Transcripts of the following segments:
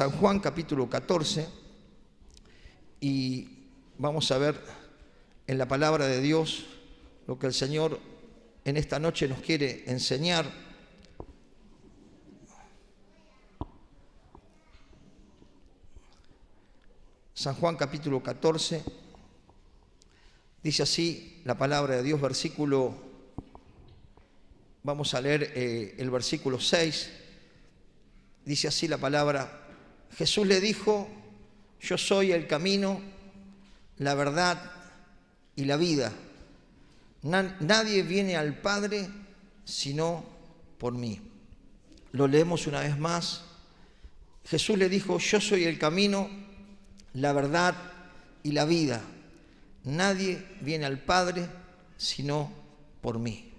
San Juan capítulo 14, y vamos a ver en la palabra de Dios lo que el Señor en esta noche nos quiere enseñar. San Juan capítulo 14, dice así la palabra de Dios, versículo, vamos a leer el versículo 6, dice así la palabra: Jesús le dijo: yo soy el camino, la verdad y la vida. Nadie viene al Padre sino por mí. Lo leemos una vez más. Jesús le dijo: yo soy el camino, la verdad y la vida. Nadie viene al Padre sino por mí.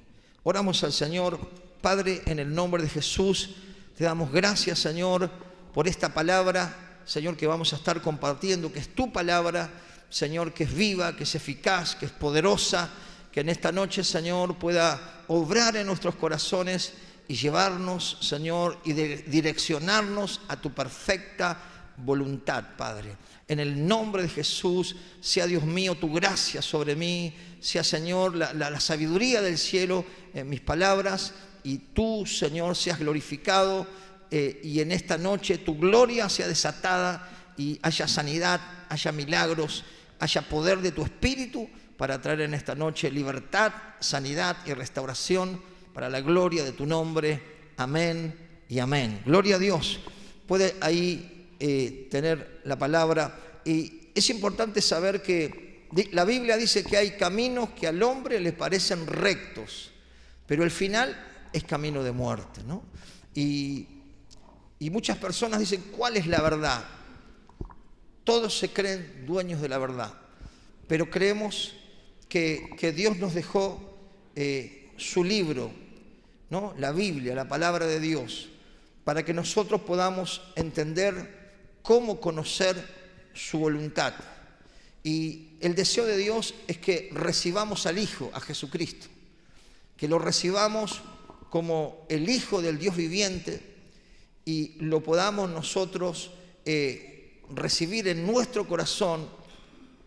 Oramos al Señor. Padre, en el nombre de Jesús, te damos gracias, Señor, por esta palabra, Señor, que vamos a estar compartiendo, que es tu palabra, Señor, que es viva, que es eficaz, que es poderosa, que en esta noche, Señor, pueda obrar en nuestros corazones y llevarnos, Señor, y direccionarnos a tu perfecta voluntad, Padre. En el nombre de Jesús, sea, Dios mío, tu gracia sobre mí, sea, Señor, la sabiduría del cielo en mis palabras, y tú, Señor, seas glorificado, y en esta noche tu gloria sea desatada y haya sanidad, haya milagros, haya poder de tu Espíritu para traer en esta noche libertad, sanidad y restauración para la gloria de tu nombre. Amén y amén. Gloria a Dios. Puede ahí tener la palabra. Y es importante saber que la Biblia dice que hay caminos que al hombre le parecen rectos, pero el final es camino de muerte, ¿no? Y muchas personas dicen: ¿cuál es la verdad? Todos se creen dueños de la verdad, pero creemos que Dios nos dejó su libro, ¿no? La Biblia, la palabra de Dios, para que nosotros podamos entender cómo conocer su voluntad. Y el deseo de Dios es que recibamos al Hijo, a Jesucristo, que lo recibamos como el Hijo del Dios viviente y lo podamos nosotros recibir en nuestro corazón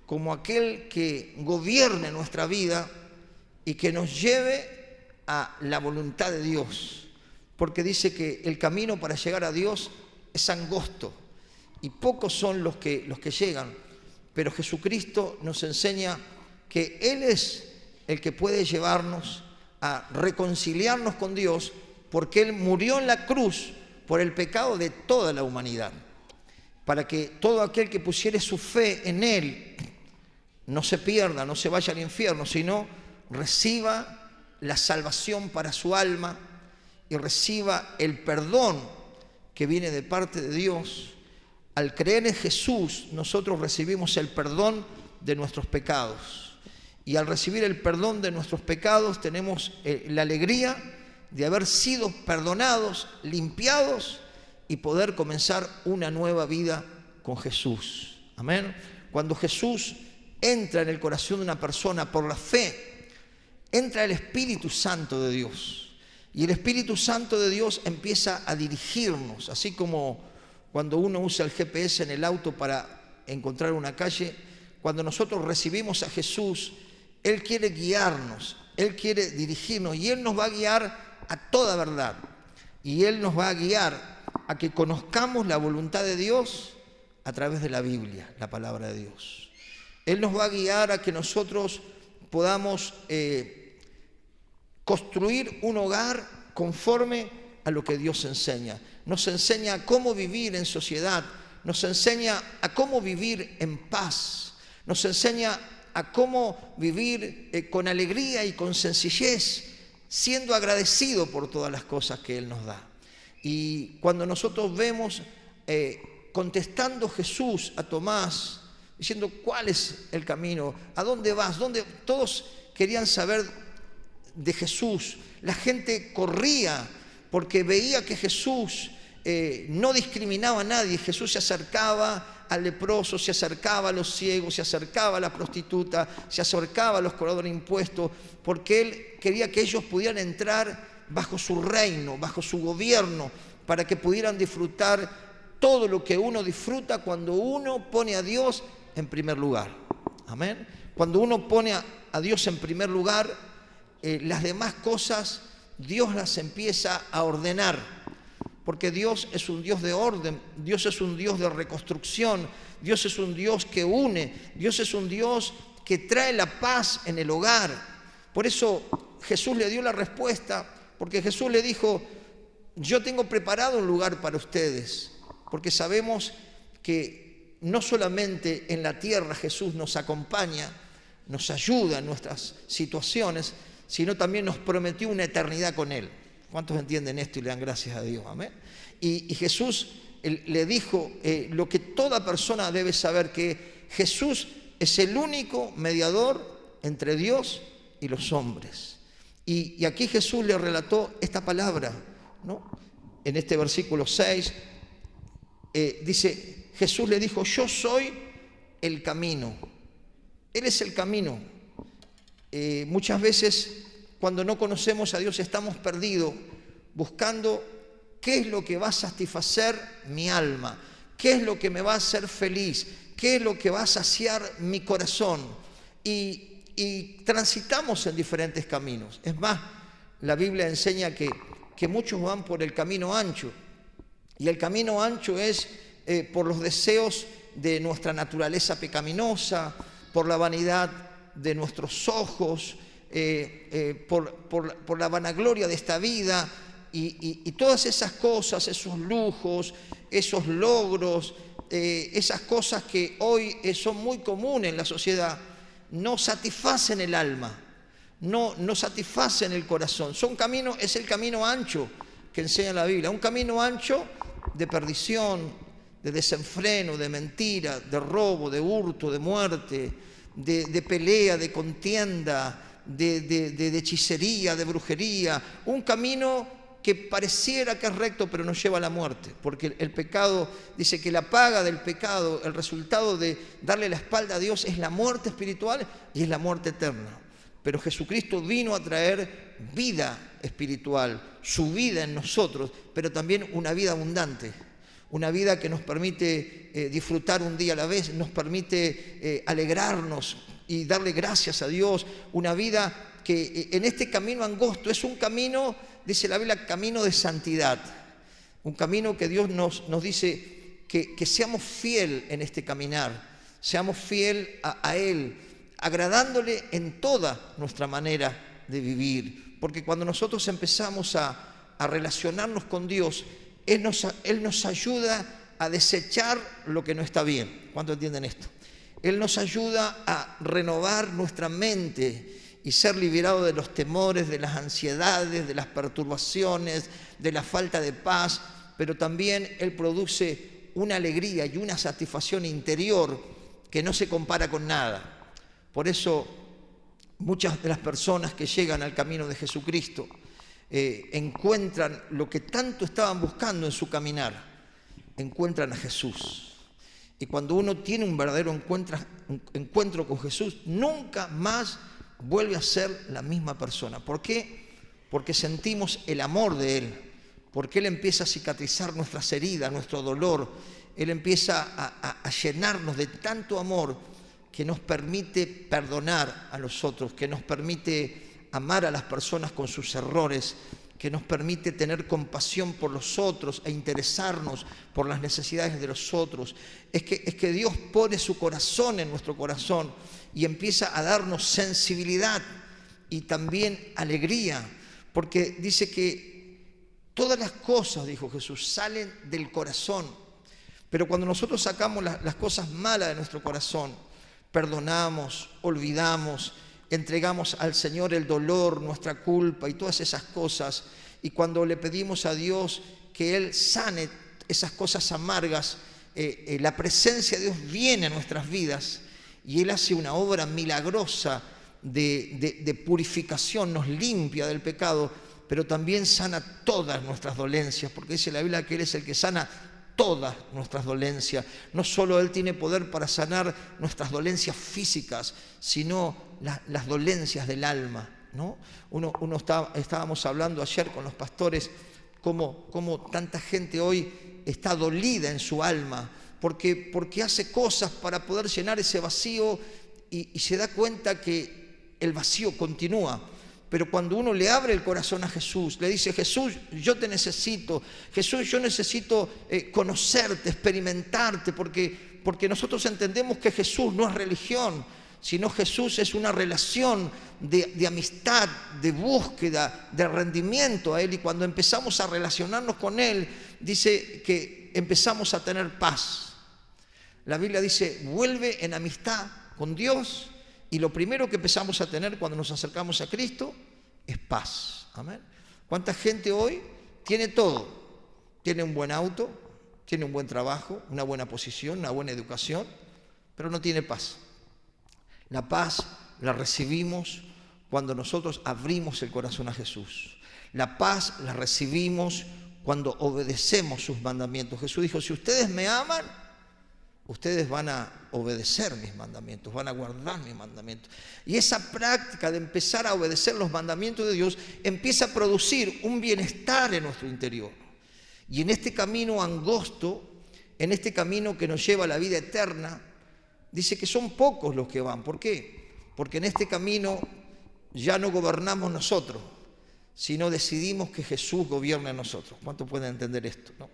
como aquel que gobierne nuestra vida y que nos lleve a la voluntad de Dios. Porque dice que el camino para llegar a Dios es angosto y pocos son los que llegan. Pero Jesucristo nos enseña que Él es el que puede llevarnos a reconciliarnos con Dios, porque Él murió en la cruz por el pecado de toda la humanidad, para que todo aquel que pusiere su fe en Él no se pierda, no se vaya al infierno, sino reciba la salvación para su alma y reciba el perdón que viene de parte de Dios. Al creer en Jesús, nosotros recibimos el perdón de nuestros pecados. Y al recibir el perdón de nuestros pecados, tenemos la alegría de haber sido perdonados, limpiados y poder comenzar una nueva vida con Jesús. Amén. Cuando Jesús entra en el corazón de una persona por la fe, entra el Espíritu Santo de Dios. Y el Espíritu Santo de Dios empieza a dirigirnos, así como cuando uno usa el GPS en el auto para encontrar una calle. Cuando nosotros recibimos a Jesús, Él quiere guiarnos, Él quiere dirigirnos y Él nos va a guiar a toda verdad. Y Él nos va a guiar a que conozcamos la voluntad de Dios a través de la Biblia, la palabra de Dios. Él nos va a guiar a que nosotros podamos construir un hogar conforme a lo que Dios enseña. Nos enseña cómo vivir en sociedad, nos enseña a cómo vivir en paz, nos enseña a cómo vivir con alegría y con sencillez, siendo agradecido por todas las cosas que Él nos da. Y cuando nosotros vemos contestando Jesús a Tomás, diciendo: ¿cuál es el camino? ¿A dónde vas? Todos querían saber de Jesús. La gente corría porque veía que Jesús no discriminaba a nadie. Jesús se acercaba al leproso, se acercaba a los ciegos, se acercaba a la prostituta, se acercaba a los cobradores de impuestos, porque Él quería que ellos pudieran entrar bajo su reino, bajo su gobierno, para que pudieran disfrutar todo lo que uno disfruta cuando uno pone a Dios en primer lugar. Amén. Cuando uno pone a Dios en primer lugar, las demás cosas Dios las empieza a ordenar, porque Dios es un Dios de orden, Dios es un Dios de reconstrucción, Dios es un Dios que une, Dios es un Dios que trae la paz en el hogar. Por eso Jesús le dio la respuesta, porque Jesús le dijo: yo tengo preparado un lugar para ustedes, porque sabemos que no solamente en la tierra Jesús nos acompaña, nos ayuda en nuestras situaciones, sino también nos prometió una eternidad con Él. ¿Cuántos entienden esto y le dan gracias a Dios? Amén. Y Jesús le dijo lo que toda persona debe saber, que Jesús es el único mediador entre Dios y los hombres. Y aquí Jesús le relató esta palabra, ¿no? En este versículo 6 dice, Jesús le dijo: yo soy el camino. Él es el camino. Muchas veces cuando no conocemos a Dios estamos perdidos buscando qué es lo que va a satisfacer mi alma, qué es lo que me va a hacer feliz, qué es lo que va a saciar mi corazón. Y transitamos en diferentes caminos. Es más, la Biblia enseña que muchos van por el camino ancho. Y el camino ancho es por los deseos de nuestra naturaleza pecaminosa, por la vanidad de nuestros ojos, por la vanagloria de esta vida y todas esas cosas, esos lujos, esos logros, esas cosas que hoy son muy comunes en la sociedad, no satisfacen el alma, no satisfacen el corazón. Es el camino ancho que enseña la Biblia, un camino ancho de perdición, de desenfreno, de mentira, de robo, de hurto, de muerte, de pelea, de contienda, de hechicería, de brujería. Un camino que pareciera que es recto, pero nos lleva a la muerte, porque el pecado, dice que la paga del pecado, el resultado de darle la espalda a Dios, es la muerte espiritual y es la muerte eterna. Pero Jesucristo vino a traer vida espiritual, su vida en nosotros, pero también una vida abundante, una vida que nos permite disfrutar un día a la vez, nos permite alegrarnos y darle gracias a Dios, una vida que en este camino angosto es un camino, dice la Biblia, camino de santidad, un camino que Dios nos dice que seamos fiel en este caminar, seamos fiel a Él, agradándole en toda nuestra manera de vivir, porque cuando nosotros empezamos a relacionarnos con Dios, Él nos ayuda a desechar lo que no está bien. ¿Cuántos entienden esto? Él nos ayuda a renovar nuestra mente y ser liberado de los temores, de las ansiedades, de las perturbaciones, de la falta de paz, pero también Él produce una alegría y una satisfacción interior que no se compara con nada. Por eso muchas de las personas que llegan al camino de Jesucristo encuentran lo que tanto estaban buscando en su caminar, encuentran a Jesús. Y cuando uno tiene un verdadero encuentro con Jesús, nunca más vuelve a ser la misma persona. ¿Por qué? Porque sentimos el amor de Él, porque Él empieza a cicatrizar nuestras heridas, nuestro dolor. Él empieza a llenarnos de tanto amor que nos permite perdonar a los otros, que nos permite amar a las personas con sus errores, que nos permite tener compasión por los otros e interesarnos por las necesidades de los otros. Es que Dios pone su corazón en nuestro corazón y empieza a darnos sensibilidad y también alegría, porque dice que todas las cosas, dijo Jesús, salen del corazón. Pero cuando nosotros sacamos las cosas malas de nuestro corazón, perdonamos, olvidamos, entregamos al Señor el dolor, nuestra culpa y todas esas cosas, y cuando le pedimos a Dios que Él sane esas cosas amargas, la presencia de Dios viene a nuestras vidas y Él hace una obra milagrosa de purificación, nos limpia del pecado, pero también sana todas nuestras dolencias, porque dice la Biblia que Él es el que sana todas nuestras dolencias. No solo Él tiene poder para sanar nuestras dolencias físicas, sino las dolencias del alma, ¿no? Estábamos hablando ayer con los pastores cómo tanta gente hoy está dolida en su alma, porque hace cosas para poder llenar ese vacío y se da cuenta que el vacío continúa. Pero cuando uno le abre el corazón a Jesús, le dice: Jesús, yo te necesito. Jesús, yo necesito conocerte, experimentarte, porque nosotros entendemos que Jesús no es religión, sino Jesús es una relación de amistad, de búsqueda, de rendimiento a Él. Y cuando empezamos a relacionarnos con Él, dice que empezamos a tener paz. La Biblia dice: vuelve en amistad con Dios. Y lo primero que empezamos a tener cuando nos acercamos a Cristo es paz. Amén. ¿Cuánta gente hoy tiene todo? Tiene un buen auto, tiene un buen trabajo, una buena posición, una buena educación, pero no tiene paz. La paz la recibimos cuando nosotros abrimos el corazón a Jesús. La paz la recibimos cuando obedecemos sus mandamientos. Jesús dijo: si ustedes me aman, ustedes van a obedecer mis mandamientos, van a guardar mis mandamientos. Y esa práctica de empezar a obedecer los mandamientos de Dios empieza a producir un bienestar en nuestro interior. Y en este camino angosto, en este camino que nos lleva a la vida eterna, dice que son pocos los que van. ¿Por qué? Porque en este camino ya no gobernamos nosotros, sino decidimos que Jesús gobierne en nosotros. ¿Cuántos pueden entender esto, no?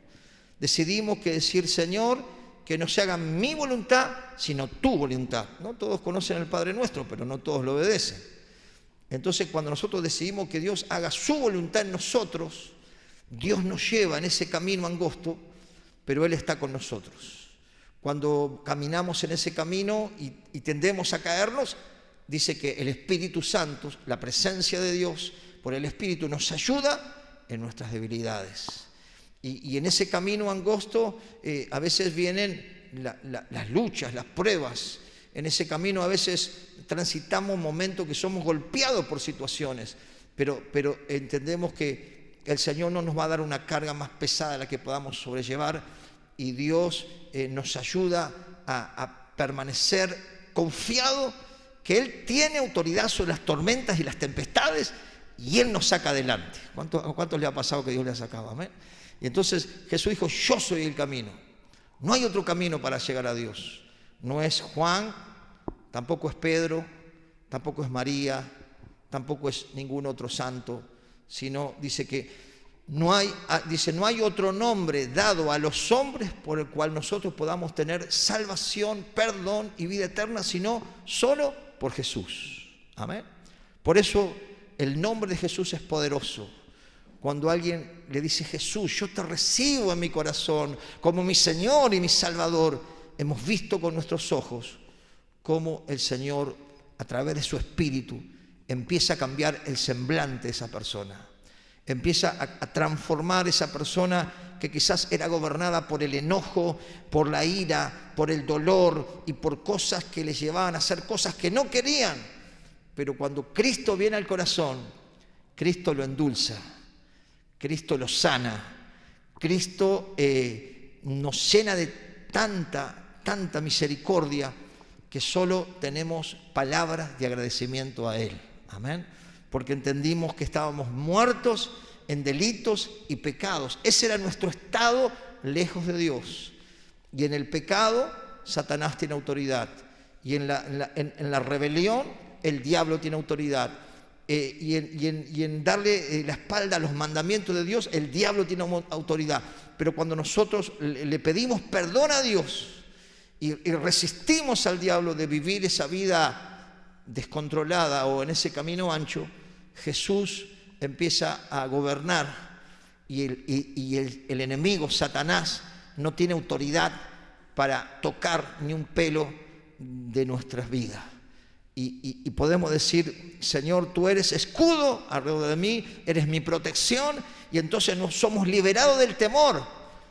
Decidimos que decir: Señor, que no se haga mi voluntad, sino tu voluntad. No todos conocen al Padre Nuestro, pero no todos lo obedecen. Entonces, cuando nosotros decidimos que Dios haga su voluntad en nosotros, Dios nos lleva en ese camino angosto, pero Él está con nosotros. Cuando caminamos en ese camino y tendemos a caernos, dice que el Espíritu Santo, la presencia de Dios, por el Espíritu, nos ayuda en nuestras debilidades. Y en ese camino angosto a veces vienen las luchas, las pruebas. En ese camino a veces transitamos momentos que somos golpeados por situaciones, pero entendemos que el Señor no nos va a dar una carga más pesada de la que podamos sobrellevar, y Dios nos ayuda a permanecer confiado que Él tiene autoridad sobre las tormentas y las tempestades, y Él nos saca adelante. ¿A cuántos le ha pasado que Dios le ha sacado? Amén. Y entonces Jesús dijo: yo soy el camino. No hay otro camino para llegar a Dios. No es Juan, tampoco es Pedro, tampoco es María, tampoco es ningún otro santo, sino dice que no hay otro nombre dado a los hombres por el cual nosotros podamos tener salvación, perdón y vida eterna, sino solo por Jesús. Amén. Por eso el nombre de Jesús es poderoso. Cuando alguien le dice: Jesús, yo te recibo en mi corazón como mi Señor y mi Salvador, hemos visto con nuestros ojos cómo el Señor, a través de su Espíritu, empieza a cambiar el semblante de esa persona. Empieza a transformar esa persona que quizás era gobernada por el enojo, por la ira, por el dolor y por cosas que les llevaban a hacer cosas que no querían. Pero cuando Cristo viene al corazón, Cristo lo endulza. Cristo lo sana, Cristo nos llena de tanta misericordia que solo tenemos palabras de agradecimiento a Él. Amén. Porque entendimos que estábamos muertos en delitos y pecados. Ese era nuestro estado lejos de Dios. Y en el pecado, Satanás tiene autoridad. Y en la rebelión, el diablo tiene autoridad. Y en darle la espalda a los mandamientos de Dios, el diablo tiene autoridad. Pero cuando nosotros le pedimos perdón a Dios y resistimos al diablo de vivir esa vida descontrolada o en ese camino ancho, Jesús empieza a gobernar y el enemigo, Satanás, no tiene autoridad para tocar ni un pelo de nuestras vidas. Y podemos decir: Señor, tú eres escudo alrededor de mí, eres mi protección, y entonces nos somos liberados del temor,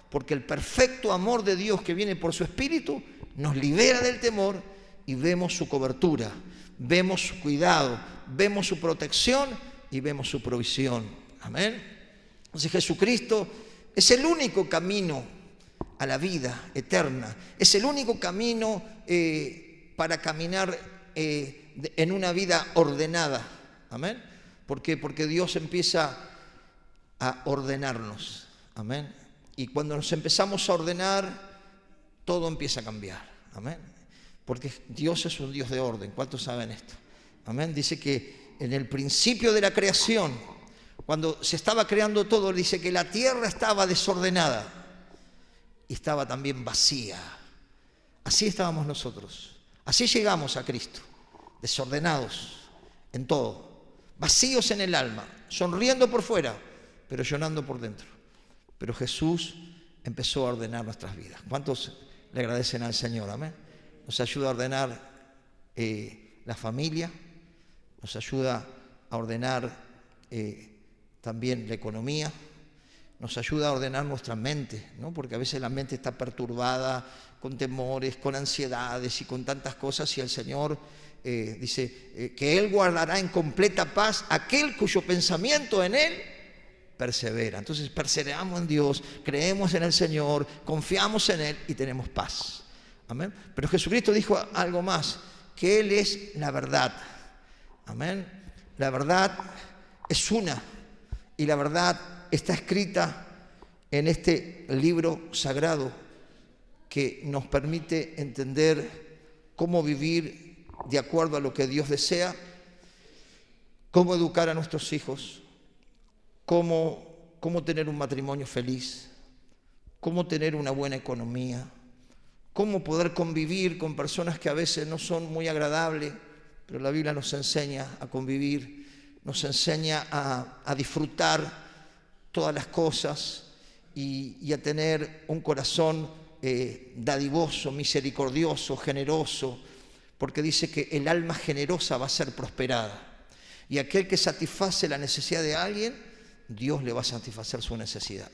porque el perfecto amor de Dios que viene por su Espíritu nos libera del temor y vemos su cobertura, vemos su cuidado, vemos su protección y vemos su provisión. Amén. Entonces Jesucristo es el único camino a la vida eterna, es el único camino para caminar en una vida ordenada. Amén. ¿Por qué? Porque Dios empieza a ordenarnos. Amén. Y cuando nos empezamos a ordenar, todo empieza a cambiar. Amén. Porque Dios es un Dios de orden. ¿Cuántos saben esto? Amén. Dice que en el principio de la creación, cuando se estaba creando todo, dice que la tierra estaba desordenada y estaba también vacía. Así estábamos nosotros. Así llegamos a Cristo, desordenados en todo, vacíos en el alma, sonriendo por fuera, pero llorando por dentro. Pero Jesús empezó a ordenar nuestras vidas. ¿Cuántos le agradecen al Señor? Amén. Nos ayuda a ordenar la familia, nos ayuda a ordenar también la economía, nos ayuda a ordenar nuestra mente, ¿no? Porque a veces la mente está perturbada con temores, con ansiedades y con tantas cosas, y el Señor dice que Él guardará en completa paz aquel cuyo pensamiento en Él persevera. Entonces perseveramos en Dios, creemos en el Señor, confiamos en Él y tenemos paz. Amén. Pero Jesucristo dijo algo más, que Él es la verdad. Amén. La verdad es una, y la verdad está escrita en este libro sagrado que nos permite entender cómo vivir de acuerdo a lo que Dios desea, cómo educar a nuestros hijos, cómo tener un matrimonio feliz, cómo tener una buena economía, cómo poder convivir con personas que a veces no son muy agradables, pero la Biblia nos enseña a convivir, nos enseña a disfrutar todas las cosas y a tener un corazón dadivoso, misericordioso, generoso, porque dice que el alma generosa va a ser prosperada. Y aquel que satisface la necesidad de alguien, Dios le va a satisfacer su necesidad.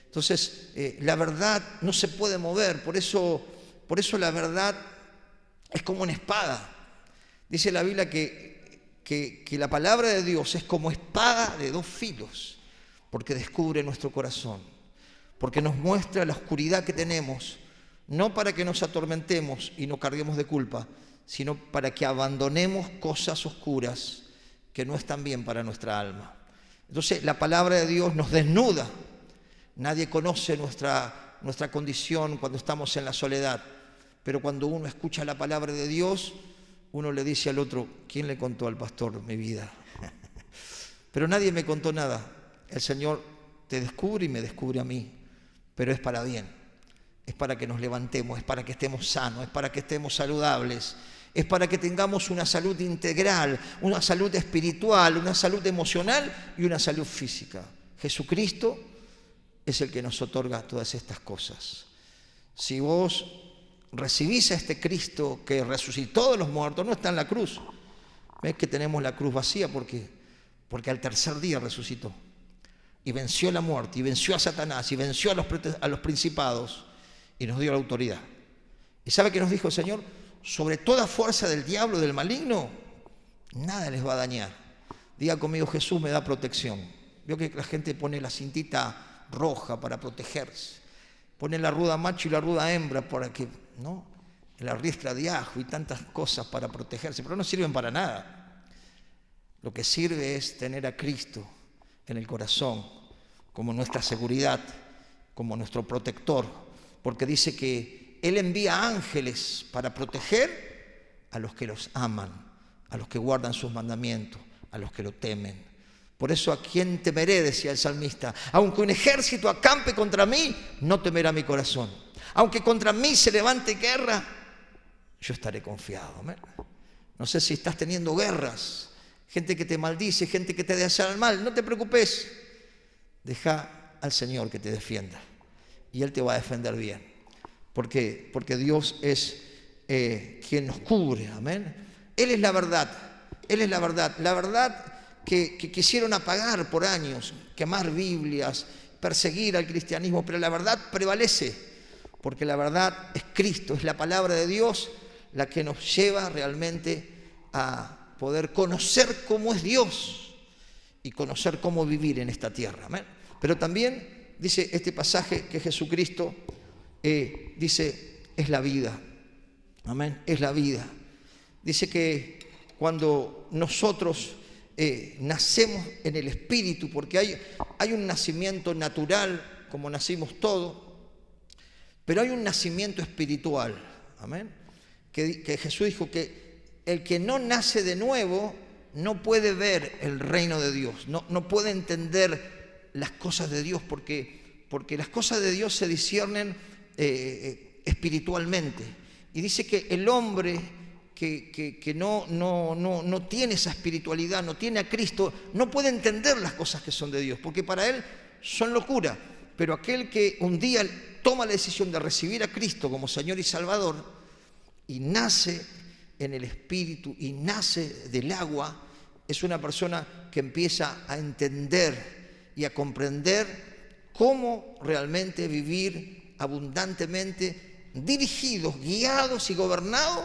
Entonces, la verdad no se puede mover, por eso la verdad es como una espada. Dice la Biblia que la palabra de Dios es como espada de dos filos, porque descubre nuestro corazón, porque nos muestra la oscuridad que tenemos, no para que nos atormentemos y nos carguemos de culpa, sino para que abandonemos cosas oscuras que no están bien para nuestra alma. Entonces la palabra de Dios nos desnuda. Nadie conoce nuestra condición cuando estamos en la soledad, pero cuando uno escucha la palabra de Dios, uno le dice al otro, ¿quién le contó al pastor mi vida? Pero nadie me contó nada. El Señor te descubre y me descubre a mí, pero es para bien, es para que nos levantemos, es para que estemos sanos, es para que estemos saludables, es para que tengamos una salud integral, una salud espiritual, una salud emocional y una salud física. Jesucristo es el que nos otorga todas estas cosas. Si vos recibís a este Cristo que resucitó de los muertos, no está en la cruz. ¿Ves que tenemos la cruz vacía? Porque al tercer día resucitó. Y venció la muerte, y venció a Satanás, y venció a los principados, y nos dio la autoridad. ¿Y sabe qué nos dijo el Señor? Sobre toda fuerza del diablo, del maligno, nada les va a dañar. Diga conmigo, Jesús me da protección. Veo que la gente pone la cintita roja para protegerse. Pone la ruda macho y la ruda hembra para que, ¿no? La riestra de ajo y tantas cosas para protegerse, pero no sirven para nada. Lo que sirve es tener a Cristo en el corazón, como nuestra seguridad, como nuestro protector, porque dice que Él envía ángeles para proteger a los que los aman, a los que guardan sus mandamientos, a los que lo temen. Por eso, ¿a quién temeré?, decía el salmista. Aunque un ejército acampe contra mí, no temerá mi corazón. Aunque contra mí se levante guerra, yo estaré confiado. Amén. No sé si estás teniendo guerras, gente que te maldice, gente que te desea el mal, no te preocupes. Deja al Señor que te defienda y Él te va a defender bien. Porque Dios es quien nos cubre. Amén. Él es la verdad. Él es la verdad. La verdad que quisieron apagar por años, quemar Biblias, perseguir al cristianismo, pero la verdad prevalece, porque la verdad es Cristo, es la palabra de Dios la que nos lleva realmente a poder conocer cómo es Dios y conocer cómo vivir en esta tierra. ¿Amén? Pero también dice este pasaje que Jesucristo dice, es la vida. Amén, es la vida. Dice que cuando nosotros nacemos en el Espíritu, porque hay un nacimiento natural, como nacimos todos, pero hay un nacimiento espiritual. Amén. Que Jesús dijo que el que no nace de nuevo no puede ver el reino de Dios, no puede entender las cosas de Dios, porque las cosas de Dios se disciernen espiritualmente. Y dice que el hombre que no tiene esa espiritualidad, no tiene a Cristo, no puede entender las cosas que son de Dios, porque para él son locura. Pero aquel que un día toma la decisión de recibir a Cristo como Señor y Salvador y nace en el Espíritu y nace del agua, es una persona que empieza a entender y a comprender cómo realmente vivir abundantemente, dirigidos, guiados y gobernados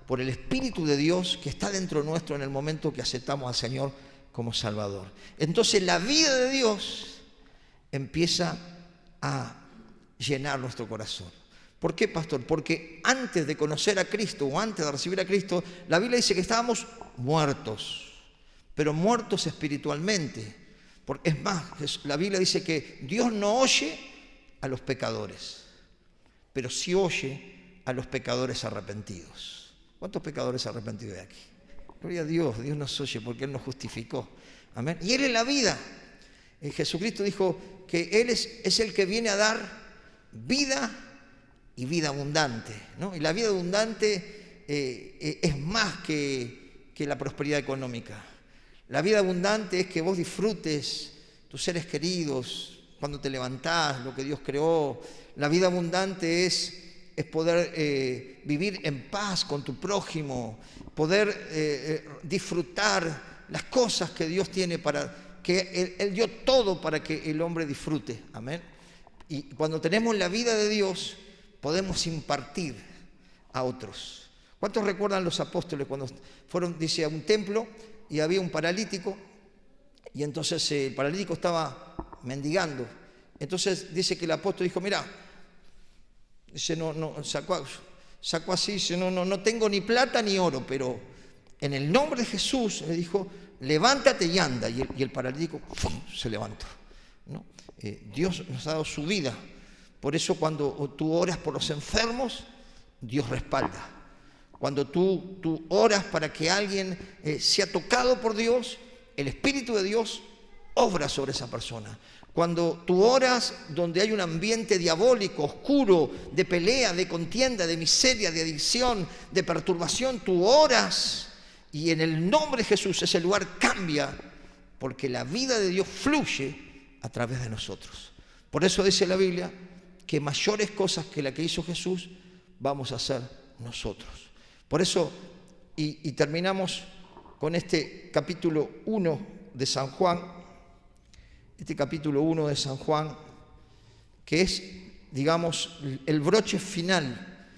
por el Espíritu de Dios que está dentro nuestro en el momento que aceptamos al Señor como Salvador. Entonces la vida de Dios empieza a llenar nuestro corazón. ¿Por qué, pastor? Porque antes de conocer a Cristo o antes de recibir a Cristo, la Biblia dice que estábamos muertos, pero muertos espiritualmente. Es más, la Biblia dice que Dios no oye a los pecadores, pero sí oye a los pecadores arrepentidos. ¿Cuántos pecadores arrepentidos hay aquí? Gloria a Dios, Dios nos oye porque Él nos justificó. Amén. Y Él es la vida. Jesucristo dijo que Él es el que viene a dar vida y vida abundante, ¿no? Y la vida abundante es más que la prosperidad económica. La vida abundante es que vos disfrutes tus seres queridos, cuando te levantás, lo que Dios creó. La vida abundante es poder vivir en paz con tu prójimo, poder disfrutar las cosas que Dios tiene para que Él dio todo para que el hombre disfrute. Amén. Y cuando tenemos la vida de Dios, podemos impartir a otros. ¿Cuántos recuerdan los apóstoles cuando fueron, dice, a un templo y había un paralítico? Y entonces el paralítico estaba mendigando. Entonces dice que el apóstol dijo, mira, dice, sacó así, dice, no tengo ni plata ni oro, pero en el nombre de Jesús le dijo, levántate y anda. Y el paralítico ¡pum!, se levantó, ¿no? Dios nos ha dado su vida. Por eso cuando tú oras por los enfermos, Dios respalda. Cuando tú oras para que alguien sea tocado por Dios, el Espíritu de Dios obra sobre esa persona. Cuando tú oras donde hay un ambiente diabólico, oscuro, de pelea, de contienda, de miseria, de adicción, de perturbación, tú oras y en el nombre de Jesús ese lugar cambia, porque la vida de Dios fluye a través de nosotros. Por eso dice la Biblia que mayores cosas que la que hizo Jesús vamos a hacer nosotros. Por eso, y terminamos con este capítulo 1 de San Juan, este capítulo 1 de San Juan, que es, digamos, el broche final.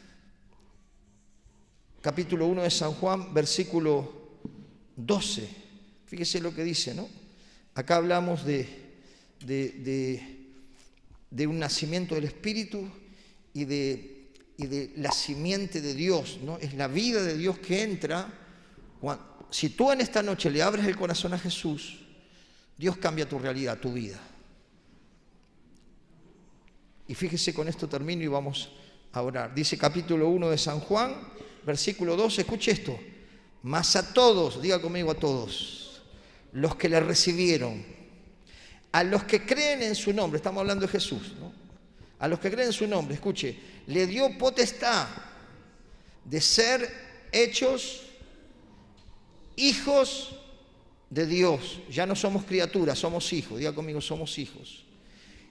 Capítulo 1 de San Juan, versículo 12. Fíjese lo que dice, ¿no? Acá hablamos de un nacimiento del Espíritu y de la simiente de Dios, ¿no? Es la vida de Dios que entra. Si tú en esta noche le abres el corazón a Jesús, Dios cambia tu realidad, tu vida. Y fíjese, con esto termino y vamos a orar. Dice capítulo 1 de San Juan, versículo 12, escuche esto. Mas a todos, diga conmigo a todos, los que le recibieron, a los que creen en su nombre, estamos hablando de Jesús, ¿no? A los que creen en su nombre, escuche, le dio potestad de ser hechos hijos de Dios. Ya no somos criaturas, somos hijos. Diga conmigo, somos hijos.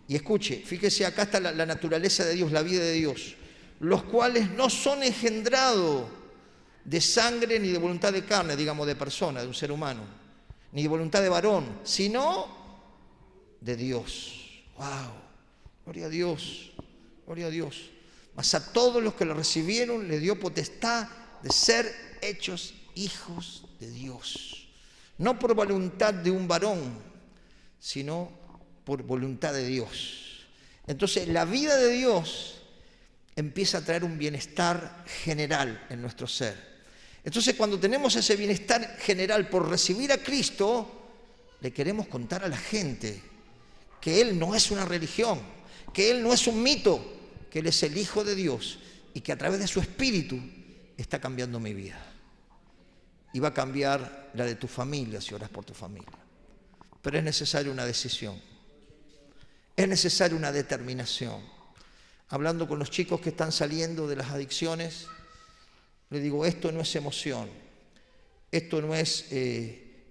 Y escuche, fíjese, acá está la naturaleza de Dios, la vida de Dios. Los cuales no son engendrados de sangre ni de voluntad de carne, digamos, de persona, de un ser humano, ni de voluntad de varón, sino de Dios. ¡Wow! Gloria a Dios, gloria a Dios. Mas a todos los que lo recibieron le dio potestad de ser hechos hijos de Dios. No por voluntad de un varón, sino por voluntad de Dios. Entonces, la vida de Dios empieza a traer un bienestar general en nuestro ser. Entonces, cuando tenemos ese bienestar general por recibir a Cristo, le queremos contar a la gente que Él no es una religión, que Él no es un mito, que Él es el Hijo de Dios y que a través de su Espíritu está cambiando mi vida. Y va a cambiar la de tu familia si oras por tu familia. Pero es necesaria una decisión. Es necesaria una determinación. Hablando con los chicos que están saliendo de las adicciones, le digo, esto no es emoción, esto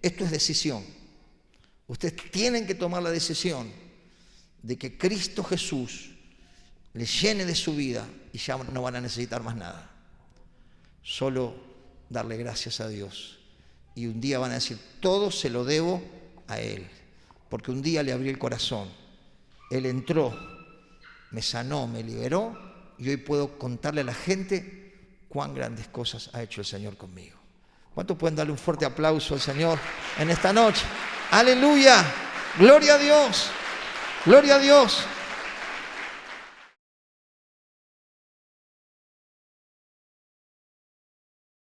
es decisión. Ustedes tienen que tomar la decisión de que Cristo Jesús les llene de su vida y ya no van a necesitar más nada. Solo darle gracias a Dios. Y un día van a decir, todo se lo debo a Él, porque un día le abrí el corazón. Él entró, me sanó, me liberó, y hoy puedo contarle a la gente cuán grandes cosas ha hecho el Señor conmigo. ¿Cuántos pueden darle un fuerte aplauso al Señor en esta noche? ¡Aleluya! ¡Gloria a Dios! ¡Gloria a Dios!